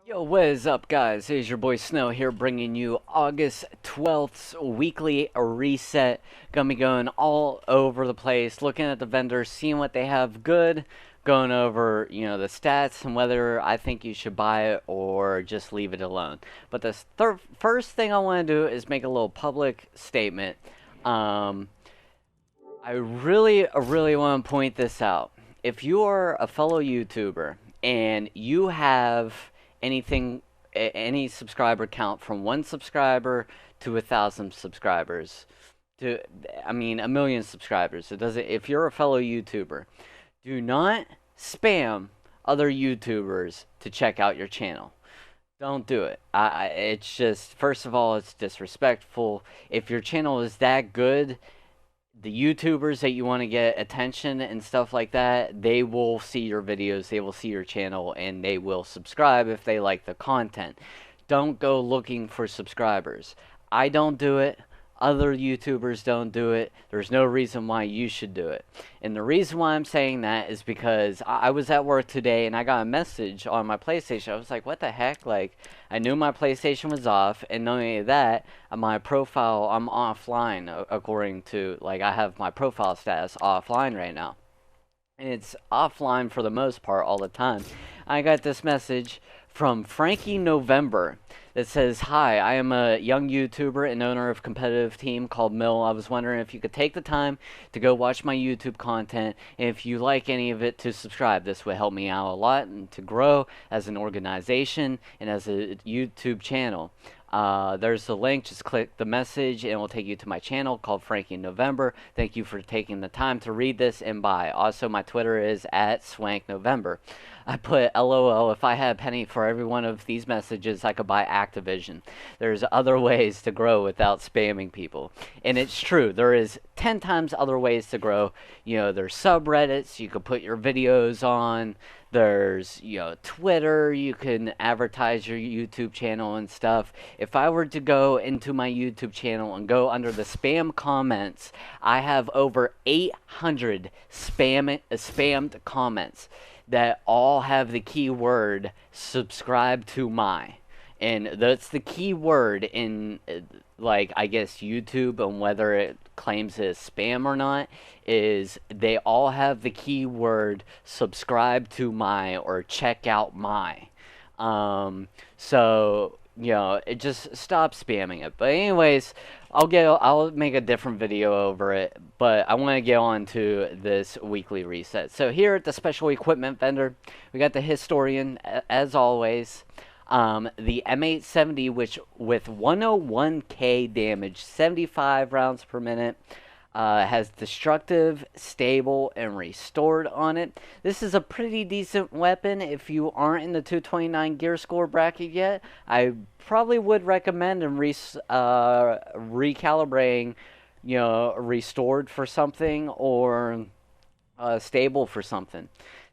Yo, what is up, guys? It's your boy Snow here, bringing you August 12th's weekly reset. Gonna be going all over the place, looking at the vendors, seeing what they have good, going over, the stats and whether I think you should buy it or just leave it alone. But the first thing I want to do is make a little public statement. Um, I really want to point this out. If you are a fellow YouTuber and you have anything, any subscriber count from 1 subscriber to 1,000 subscribers, to, I mean, 1 million subscribers. It doesn't. If you're a fellow YouTuber, do not spam other YouTubers to check out your channel. Don't do it. It's just, first of all, it's disrespectful. If your channel is that good, the YouTubers that you want to get attention and stuff like that, they will see your videos, they will see your channel, and they will subscribe if they like the content. Don't go looking for subscribers. I don't do it. Other YouTubers don't do it. There's no reason why you should do it. And the reason why I'm saying that is because I was at work today and I got a message on my PlayStation. I was like, what the heck? Like, I knew my PlayStation was off, and not only that, my profile, I'm offline according to, like, I have my profile status offline right now. And it's offline for the most part all the time. I got this message from Frankie November that says, "Hi, I am a young YouTuber and owner of a competitive team called Mill. I was wondering if you could take the time to go watch my YouTube content, and if you like any of it, to subscribe. This would help me out a lot and to grow as an organization and as a YouTube channel." There's the link. Just click the message and it will take you to my channel called Frankie November. Thank you for taking the time to read this and buy. Also, my Twitter is at SwankNovember. I put LOL. If I had a penny for every one of these messages, I could buy Activision. There's other ways to grow without spamming people. And it's true. There is 10 times other ways to grow. There's subreddits you could put your videos on. There's, Twitter. You can advertise your YouTube channel and stuff. If I were to go into my YouTube channel and go under the spam comments, I have over 800 spammed comments that all have the keyword "subscribe to my," and that's the key word in, like, I guess YouTube, and whether it claims it's spam or not, is they all have the keyword "subscribe to my" or "check out my." So it just stop spamming it. But anyways, I'll make a different video over it, but I want to get on to this weekly reset. So here at the special equipment vendor, we got the Historian, as always. The M870, which with 101k damage, 75 rounds per minute, has destructive, stable, and restored on it. This is a pretty decent weapon. If you aren't in the 229 gear score bracket yet, I probably would recommend recalibrating, restored for something, or stable for something.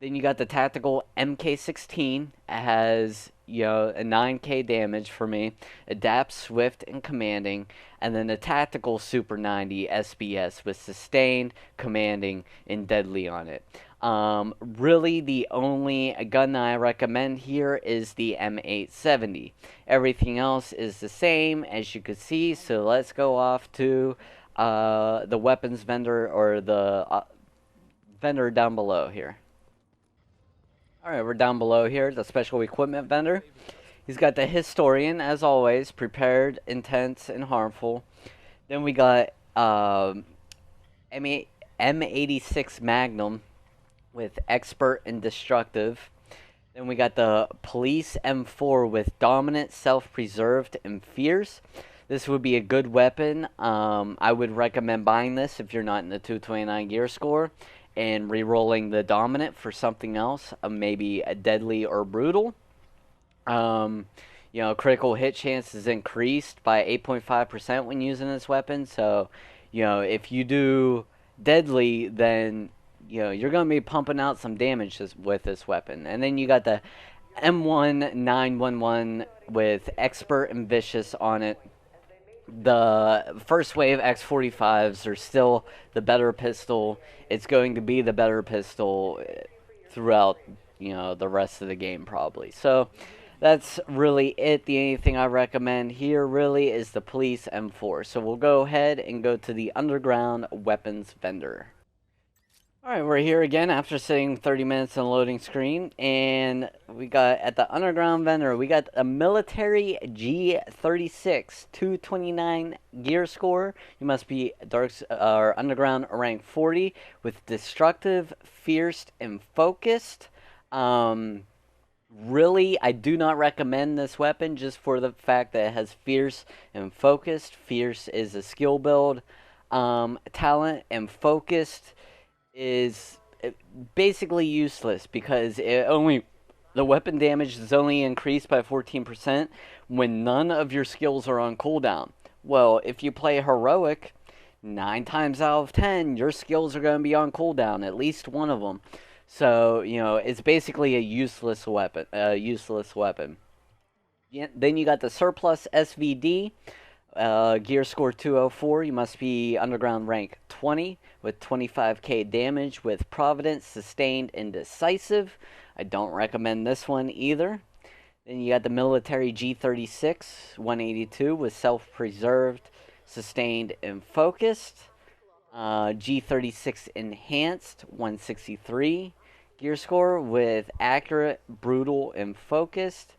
Then you got the tactical MK16. It has, a 9k damage for me. Adapts, swift, and commanding. And then the tactical Super 90 SBS with sustained, commanding, and deadly on it. Really, the only gun that I recommend here is the M870. Everything else is the same, as you can see. So let's go off to the weapons vendor, or the vendor down below here. Alright, we're down below here, the special equipment vendor. He's got the Historian, as always, prepared, intense, and harmful. Then we got M86 Magnum with expert and destructive. Then we got the Police M4 with dominant, self-preserved, and fierce. This would be a good weapon. I would recommend buying this if you're not in the 229 gear score, and re-rolling the dominant for something else, maybe a deadly or brutal. Critical hit chance is increased by 8.5% when using this weapon. So, if you do deadly, then, you're going to be pumping out some damage with this weapon. And then you got the M1911 with expert and vicious on it. The first wave X45s are still the better pistol. It's going to be the better pistol throughout, the rest of the game probably. So that's really it. The only thing I recommend here really is the police M4. So we'll go ahead and go to the underground weapons vendor. Alright, we're here again after sitting 30 minutes on the loading screen, and we got at the underground vendor, we got a military G36 229 gear score. You must be underground rank 40 with destructive, fierce, and focused. Really, I do not recommend this weapon just for the fact that it has fierce and focused. Fierce is a skill build talent, and focused is basically useless because the weapon damage is only increased by 14% when none of your skills are on cooldown. Well, if you play heroic, 9 times out of 10 your skills are going to be on cooldown, at least one of them. So, it's basically a useless weapon. Yeah, then you got the surplus SVD. Gear score 204. You must be underground rank 20 with 25k damage with Providence, Sustained, and Decisive. I don't recommend this one either. Then you got the military G36 182 with Self-Preserved, Sustained, and Focused. G36 Enhanced 163 gear score with Accurate, Brutal, and Focused.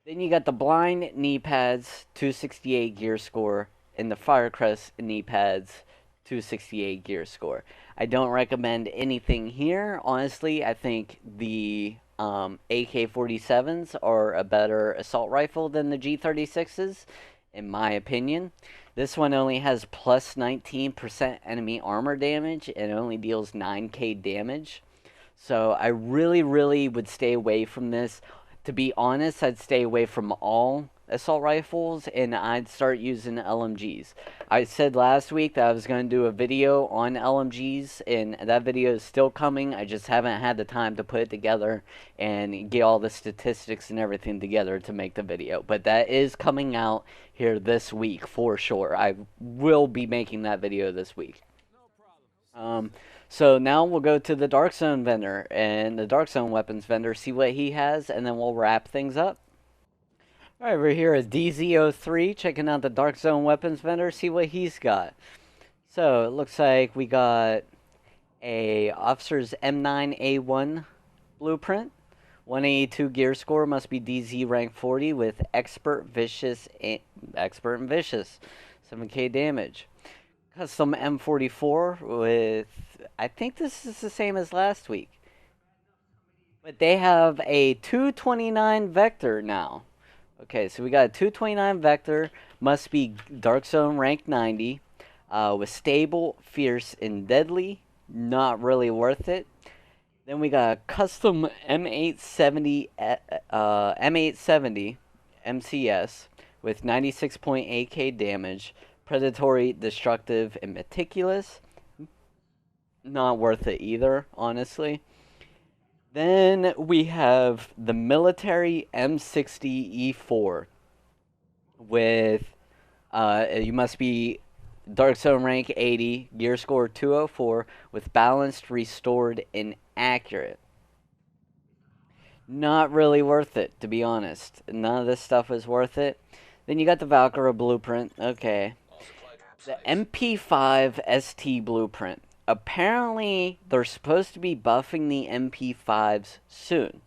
Then you got the blind knee pads, 268 gear score, and the Firecrest knee pads, 268 gear score. I don't recommend anything here. Honestly, I think the AK-47s are a better assault rifle than the G36s, in my opinion. This one only has plus 19% enemy armor damage and only deals 9k damage. So I really, really would stay away from this. To be honest, I'd stay away from all assault rifles and I'd start using LMGs. I said last week that I was going to do a video on LMGs, and that video is still coming. I just haven't had the time to put it together and get all the statistics and everything together to make the video. But that is coming out here this week for sure. I will be making that video this week. So now we'll go to the Dark Zone vendor and the Dark Zone weapons vendor, see what he has, and then we'll wrap things up. Alright, we're here at DZ03, checking out the Dark Zone weapons vendor, see what he's got. So, it looks like we got a Officer's M9A1 blueprint. 182 gear score, must be DZ rank 40 with Expert, Vicious, and 7k damage. Custom M44 with, I think this is the same as last week. But they have a 229 vector now. Okay, so we got a 229 vector, must be Dark Zone rank 90, with stable, fierce, and deadly. Not really worth it. Then we got a custom M870 MCS with 96.8k damage, predatory, destructive, and meticulous. Not worth it either, honestly. Then we have the military M60 E4 with, you must be Dark Zone rank 80, gear score 204, with balanced, restored, and accurate. Not really worth it, to be honest. None of this stuff is worth it. Then you got the Valkyrie blueprint. Okay. The MP5 ST blueprint. Apparently, they're supposed to be buffing the MP5s soon.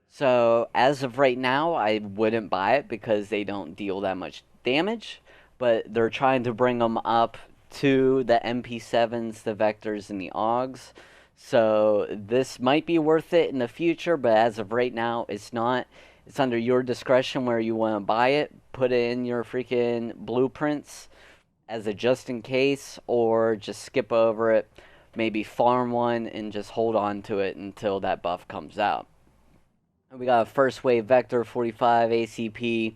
So, as of right now, I wouldn't buy it because they don't deal that much damage. But they're trying to bring them up to the MP7s, the Vectors, and the AUGs. So, this might be worth it in the future, but as of right now, it's not. It's under your discretion where you want to buy it. Put it in your freaking blueprints as a just in case, or just skip over it, maybe farm one and just hold on to it until that buff comes out. We got a first wave Vector 45 ACP.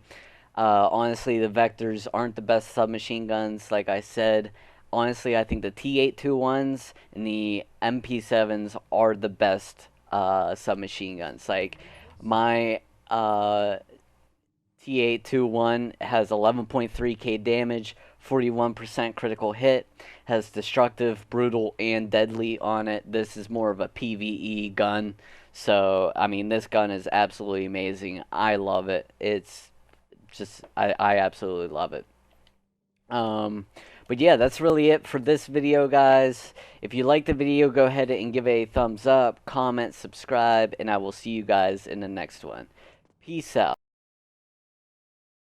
Honestly, the Vectors aren't the best submachine guns, like I said. Honestly, I think the T821s and the MP7s are the best submachine guns. Like, my T821 has 11.3k damage, 41% critical hit, has destructive, brutal, and deadly on it. This is more of a PvE gun, So, I mean, this gun is absolutely amazing. I love it. It's just, I absolutely love it. Um, but yeah, that's really it for this video, guys. If you like the video, go ahead and give it a thumbs up, comment, subscribe, and I will see you guys in the next one. Peace out.